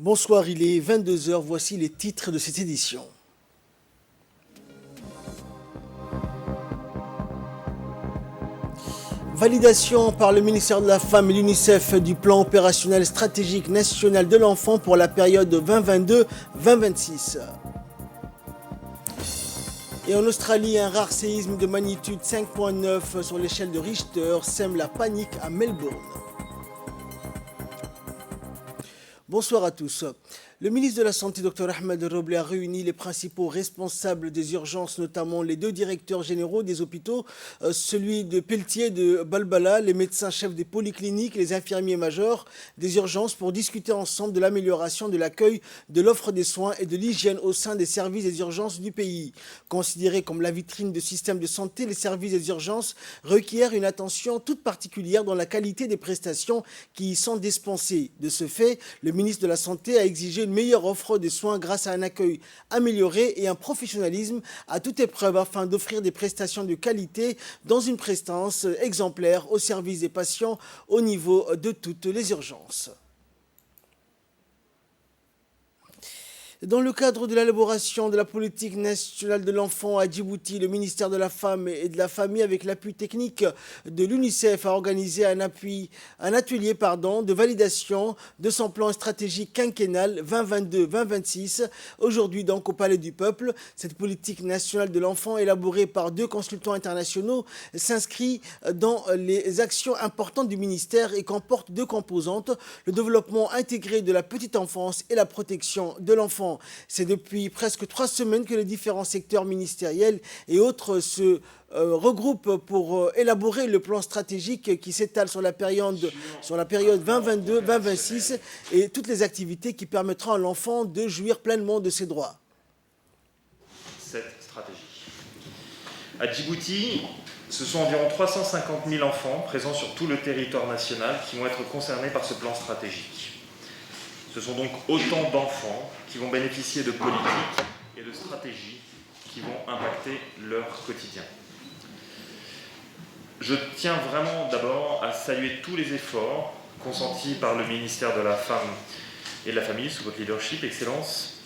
Bonsoir, il est 22 heures. Voici les titres de cette édition. Validation par le ministère de la Femme et l'UNICEF du plan opérationnel stratégique national de l'enfant pour la période 2022-2026. Et en Australie, un rare séisme de magnitude 5.9 sur l'échelle de Richter sème la panique à Melbourne. Bonsoir à tous. Le ministre de la Santé, Dr Ahmed Roblé, a réuni les principaux responsables des urgences, notamment les deux directeurs généraux des hôpitaux, celui de Pelletier de Balbala, les médecins-chefs des polycliniques, les infirmiers majors des urgences, pour discuter ensemble de l'amélioration de l'accueil, de l'offre des soins et de l'hygiène au sein des services des urgences du pays. Considérés comme la vitrine du système de santé, les services des urgences requièrent une attention toute particulière dans la qualité des prestations qui y sont dispensées. De ce fait, le ministre de la Santé a exigé une meilleure offre de soins grâce à un accueil amélioré et un professionnalisme à toute épreuve afin d'offrir des prestations de qualité dans une prestance exemplaire au service des patients au niveau de toutes les urgences. Dans le cadre de l'élaboration de la politique nationale de l'enfant à Djibouti, le ministère de la Femme et de la Famille, avec l'appui technique de l'UNICEF, a organisé un atelier de validation de son plan stratégique quinquennal 2022-2026, aujourd'hui donc au Palais du Peuple. Cette politique nationale de l'enfant, élaborée par deux consultants internationaux, s'inscrit dans les actions importantes du ministère et comporte deux composantes: le développement intégré de la petite enfance et la protection de l'enfant. C'est depuis presque 3 semaines que les différents secteurs ministériels et autres se regroupent pour élaborer le plan stratégique qui s'étale sur la période 2022-2026 et toutes les activités qui permettront à l'enfant de jouir pleinement de ses droits. Cette stratégie. À Djibouti, ce sont environ 350 000 enfants présents sur tout le territoire national qui vont être concernés par ce plan stratégique. Ce sont donc autant d'enfants qui vont bénéficier de politiques et de stratégies qui vont impacter leur quotidien. Je tiens vraiment d'abord à saluer tous les efforts consentis par le ministère de la Femme et de la Famille, sous votre leadership, Excellence,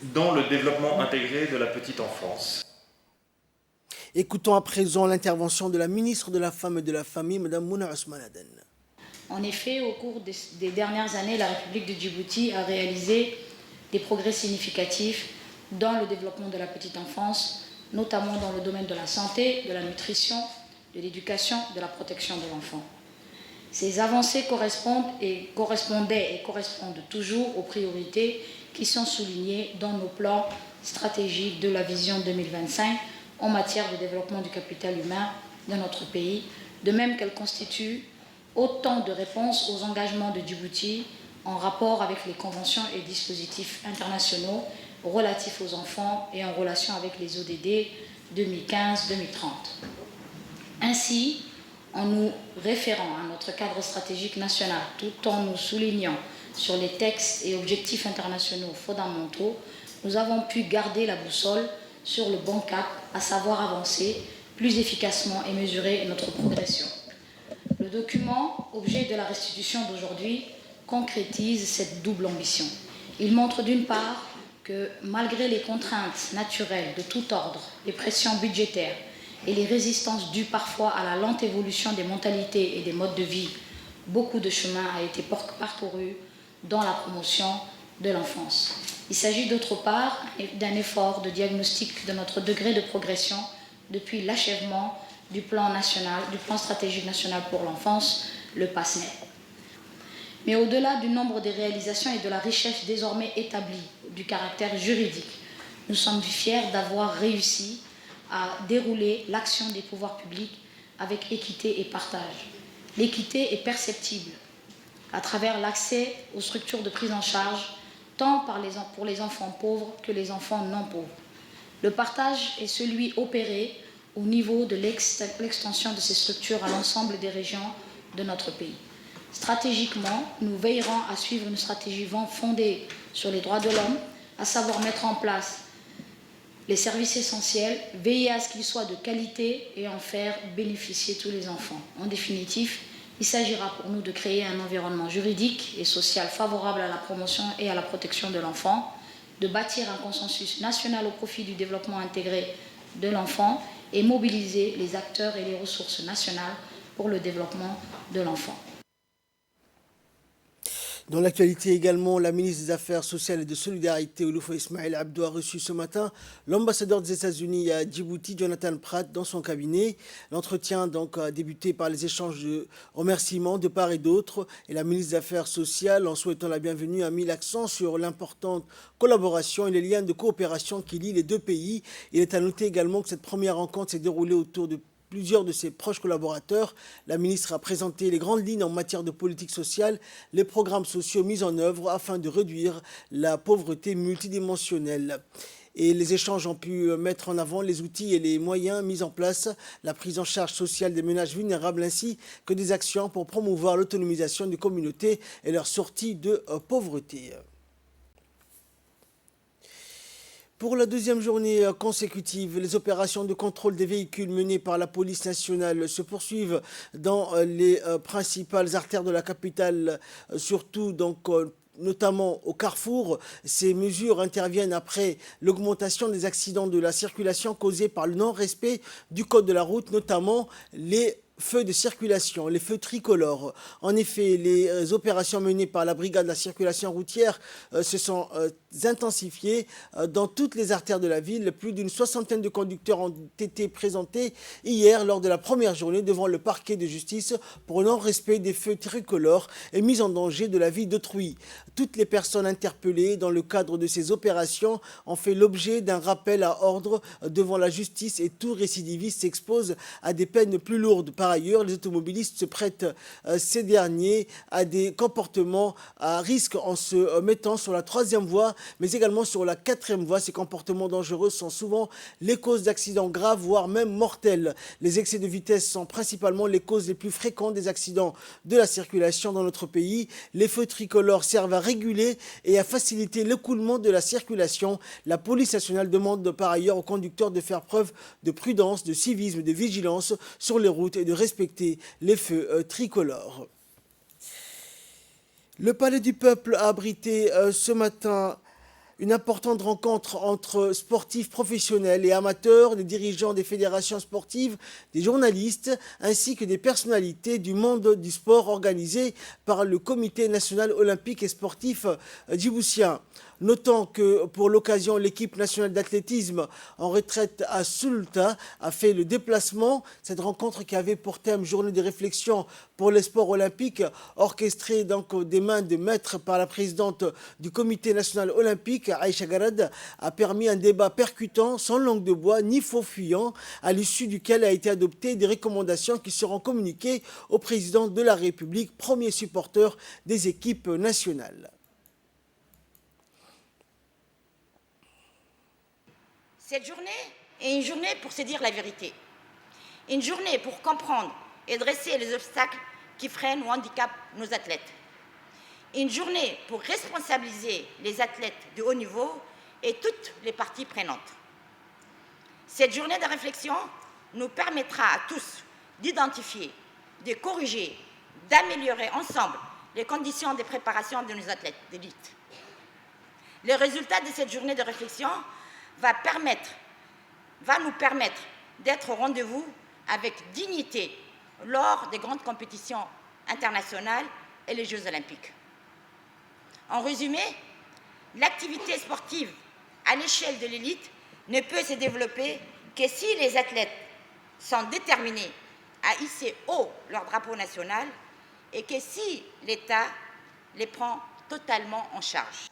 dans le développement intégré de la petite enfance. Écoutons à présent l'intervention de la ministre de la Femme et de la Famille, Mme Mouna Ousmane Aden. En effet, au cours des dernières années, la République de Djibouti a réalisé des progrès significatifs dans le développement de la petite enfance, notamment dans le domaine de la santé, de la nutrition, de l'éducation, de la protection de l'enfant. Ces avancées correspondaient et correspondent toujours aux priorités qui sont soulignées dans nos plans stratégiques de la vision 2025 en matière de développement du capital humain dans notre pays, de même qu'elles constituent autant de réponses aux engagements de Djibouti en rapport avec les conventions et dispositifs internationaux relatifs aux enfants et en relation avec les ODD 2015-2030. Ainsi, en nous référant à notre cadre stratégique national, tout en nous soulignant sur les textes et objectifs internationaux fondamentaux, nous avons pu garder la boussole sur le bon cap, à savoir avancer plus efficacement et mesurer notre progression. Le document, objet de la restitution d'aujourd'hui, concrétise cette double ambition. Il montre d'une part que malgré les contraintes naturelles de tout ordre, les pressions budgétaires et les résistances dues parfois à la lente évolution des mentalités et des modes de vie, beaucoup de chemin a été parcouru dans la promotion de l'enfance. Il s'agit d'autre part d'un effort de diagnostic de notre degré de progression depuis l'achèvement du plan stratégique national pour l'enfance, le PASNET. Mais au-delà du nombre des réalisations et de la richesse désormais établie du caractère juridique, nous sommes fiers d'avoir réussi à dérouler l'action des pouvoirs publics avec équité et partage. L'équité est perceptible à travers l'accès aux structures de prise en charge, tant pour les enfants pauvres que les enfants non pauvres. Le partage est celui opéré au niveau de l'extension de ces structures à l'ensemble des régions de notre pays. Stratégiquement, nous veillerons à suivre une stratégie fondée sur les droits de l'homme, à savoir mettre en place les services essentiels, veiller à ce qu'ils soient de qualité et en faire bénéficier tous les enfants. En définitive, Il s'agira pour nous de créer un environnement juridique et social favorable à la promotion et à la protection de l'enfant, de bâtir un consensus national au profit du développement intégré de l'enfant et mobiliser les acteurs et les ressources nationales pour le développement de l'enfant. Dans l'actualité également, la ministre des Affaires sociales et de solidarité, Oloufo Ismaël Abdo, a reçu ce matin l'ambassadeur des États-Unis à Djibouti, Jonathan Pratt, dans son cabinet. L'entretien donc a débuté par les échanges de remerciements de part et d'autre. Et la ministre des Affaires sociales, en souhaitant la bienvenue, a mis l'accent sur l'importante collaboration et les liens de coopération qui lient les deux pays. Il est à noter également que cette première rencontre s'est déroulée autour de plusieurs de ses proches collaborateurs. La ministre a présenté les grandes lignes en matière de politique sociale, les programmes sociaux mis en œuvre afin de réduire la pauvreté multidimensionnelle. Et les échanges ont pu mettre en avant les outils et les moyens mis en place, la prise en charge sociale des ménages vulnérables ainsi que des actions pour promouvoir l'autonomisation des communautés et leur sortie de pauvreté. Pour la deuxième journée consécutive, les opérations de contrôle des véhicules menées par la police nationale se poursuivent dans les principales artères de la capitale, surtout donc notamment au Carrefour. Ces mesures interviennent après l'augmentation des accidents de la circulation causés par le non-respect du code de la route, notamment les feux de circulation, les feux tricolores. En effet, les opérations menées par la brigade de la circulation routière se sont intensifiées dans toutes les artères de la ville. Plus d'une soixantaine de conducteurs ont été présentés hier lors de la première journée devant le parquet de justice pour non-respect des feux tricolores et mise en danger de la vie d'autrui. Toutes les personnes interpellées dans le cadre de ces opérations ont fait l'objet d'un rappel à ordre devant la justice et tout récidiviste s'expose à des peines plus lourdes. Par ailleurs, les automobilistes se prêtent ces derniers à des comportements à risque en se mettant sur la troisième voie, mais également sur la quatrième voie. Ces comportements dangereux sont souvent les causes d'accidents graves, voire même mortels. Les excès de vitesse sont principalement les causes les plus fréquentes des accidents de la circulation dans notre pays. Les feux tricolores servent à réguler et à faciliter l'écoulement de la circulation. La police nationale demande par ailleurs aux conducteurs de faire preuve de prudence, de civisme, de vigilance sur les routes et de respecter les feux tricolores. Le Palais du Peuple a abrité ce matin une importante rencontre entre sportifs professionnels et amateurs, des dirigeants des fédérations sportives, des journalistes, ainsi que des personnalités du monde du sport organisées par le Comité national olympique et sportif djiboutien. Notant que pour l'occasion, l'équipe nationale d'athlétisme en retraite à Sulta a fait le déplacement. Cette rencontre qui avait pour thème journée de réflexion pour les sports olympiques, orchestrée donc des mains de maître par la présidente du Comité national olympique, Aïcha Garad, a permis un débat percutant, sans langue de bois ni faux fuyant, à l'issue duquel a été adopté des recommandations qui seront communiquées au président de la République, premier supporter des équipes nationales. Cette journée est une journée pour se dire la vérité, une journée pour comprendre et dresser les obstacles qui freinent ou handicapent nos athlètes, une journée pour responsabiliser les athlètes de haut niveau et toutes les parties prenantes. Cette journée de réflexion nous permettra à tous d'identifier, de corriger, d'améliorer ensemble les conditions de préparation de nos athlètes d'élite. Le résultat de cette journée de réflexion va nous permettre d'être au rendez-vous avec dignité lors des grandes compétitions internationales et les Jeux olympiques. En résumé, l'activité sportive à l'échelle de l'élite ne peut se développer que si les athlètes sont déterminés à hisser haut leur drapeau national et que si l'État les prend totalement en charge.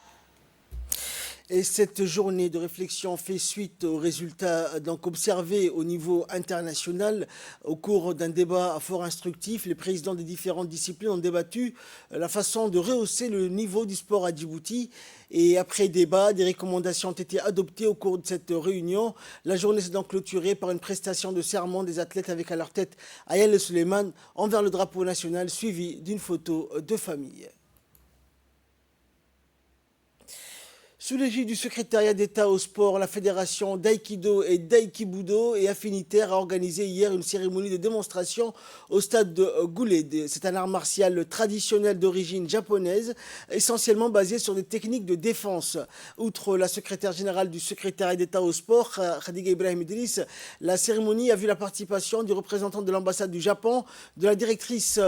Et cette journée de réflexion fait suite aux résultats donc observés au niveau international. Au cours d'un débat fort instructif, les présidents des différentes disciplines ont débattu la façon de rehausser le niveau du sport à Djibouti. Et après débat, des recommandations ont été adoptées au cours de cette réunion. La journée s'est donc clôturée par une prestation de serment des athlètes avec à leur tête Ayel Suleiman envers le drapeau national, suivi d'une photo de famille. Sous l'égide du secrétariat d'État au sport, la fédération d'Aïkido et d'Aïkibudo et affinitaire a organisé hier une cérémonie de démonstration au stade de Goulet. C'est un art martial traditionnel d'origine japonaise, essentiellement basé sur des techniques de défense. Outre la secrétaire générale du secrétariat d'État au sport, Khadiga Ibrahim Idriss, la cérémonie a vu la participation du représentant de l'ambassade du Japon, de la directrice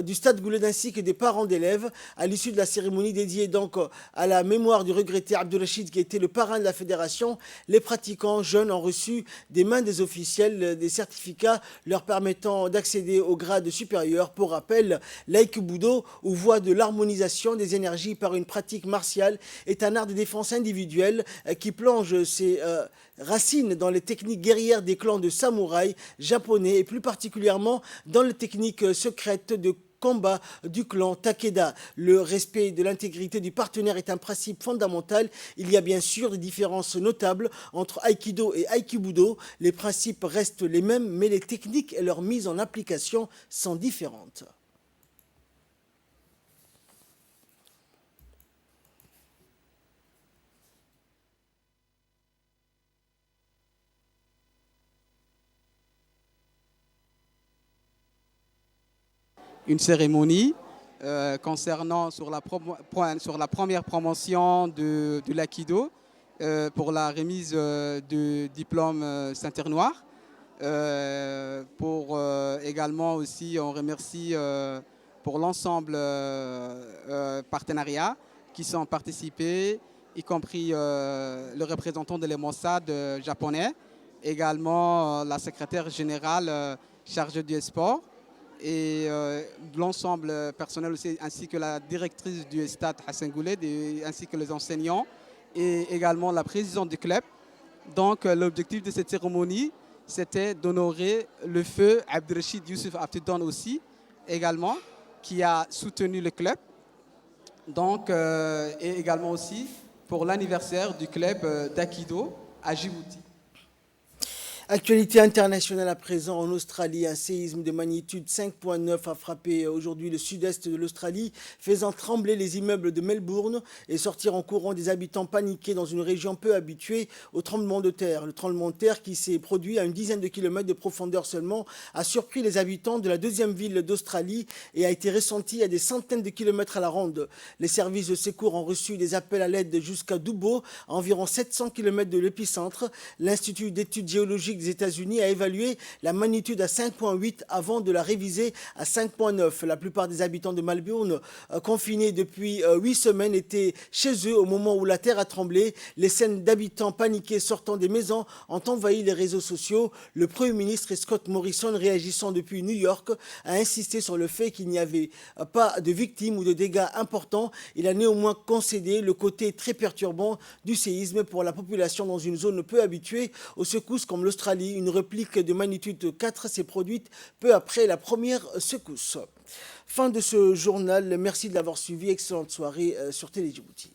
du stade Goulet ainsi que des parents d'élèves. À l'issue de la cérémonie dédiée donc à la mémoire du regretté Abdelrachid qui était le parrain de la fédération, les pratiquants jeunes ont reçu des mains des officiels des certificats leur permettant d'accéder au grade supérieur. Pour rappel, l'aïkibudo, ou voie de l'harmonisation des énergies par une pratique martiale, est un art de défense individuelle qui plonge ses racines dans les techniques guerrières des clans de samouraïs japonais et plus particulièrement dans les techniques secrètes de combat du clan Takeda. Le respect de l'intégrité du partenaire est un principe fondamental. Il y a bien sûr des différences notables entre Aïkido et Aïkibudo. Les principes restent les mêmes, mais les techniques et leur mise en application sont différentes. Une cérémonie concernant sur la première promotion de l'Aikido pour la remise du diplôme ceinture noire. Également aussi, on remercie pour l'ensemble partenariats qui sont participés, y compris le représentant de l'Mossad japonais, également la secrétaire générale chargée du sport, et l'ensemble personnel aussi, ainsi que la directrice du stade Hassan Goulet, ainsi que les enseignants, et également la présidente du club. Donc l'objectif de cette cérémonie, c'était d'honorer le feu Abdelrachid Youssef Abtidon aussi, également, qui a soutenu le club. Donc, et également aussi pour l'anniversaire du club d'Aikido à Djibouti. Actualité internationale à présent en Australie, un séisme de magnitude 5,9 a frappé aujourd'hui le sud-est de l'Australie, faisant trembler les immeubles de Melbourne et sortir en courant des habitants paniqués dans une région peu habituée au tremblement de terre. Le tremblement de terre qui s'est produit à une dizaine de kilomètres de profondeur seulement a surpris les habitants de la deuxième ville d'Australie et a été ressenti à des centaines de kilomètres à la ronde. Les services de secours ont reçu des appels à l'aide jusqu'à Dubbo, à environ 700 kilomètres de l'épicentre. L'Institut d'études géologiques des États-Unis a évalué la magnitude à 5,8 avant de la réviser à 5,9. La plupart des habitants de Melbourne, confinés depuis 8 semaines, étaient chez eux au moment où la terre a tremblé. Les scènes d'habitants paniqués sortant des maisons ont envahi les réseaux sociaux. Le Premier ministre Scott Morrison, réagissant depuis New York, a insisté sur le fait qu'il n'y avait pas de victimes ou de dégâts importants. Il a néanmoins concédé le côté très perturbant du séisme pour la population dans une zone peu habituée aux secousses comme l'Australie. Une réplique de magnitude 4 s'est produite peu après la première secousse. Fin de ce journal. Merci de l'avoir suivi. Excellente soirée sur Télé Djibouti.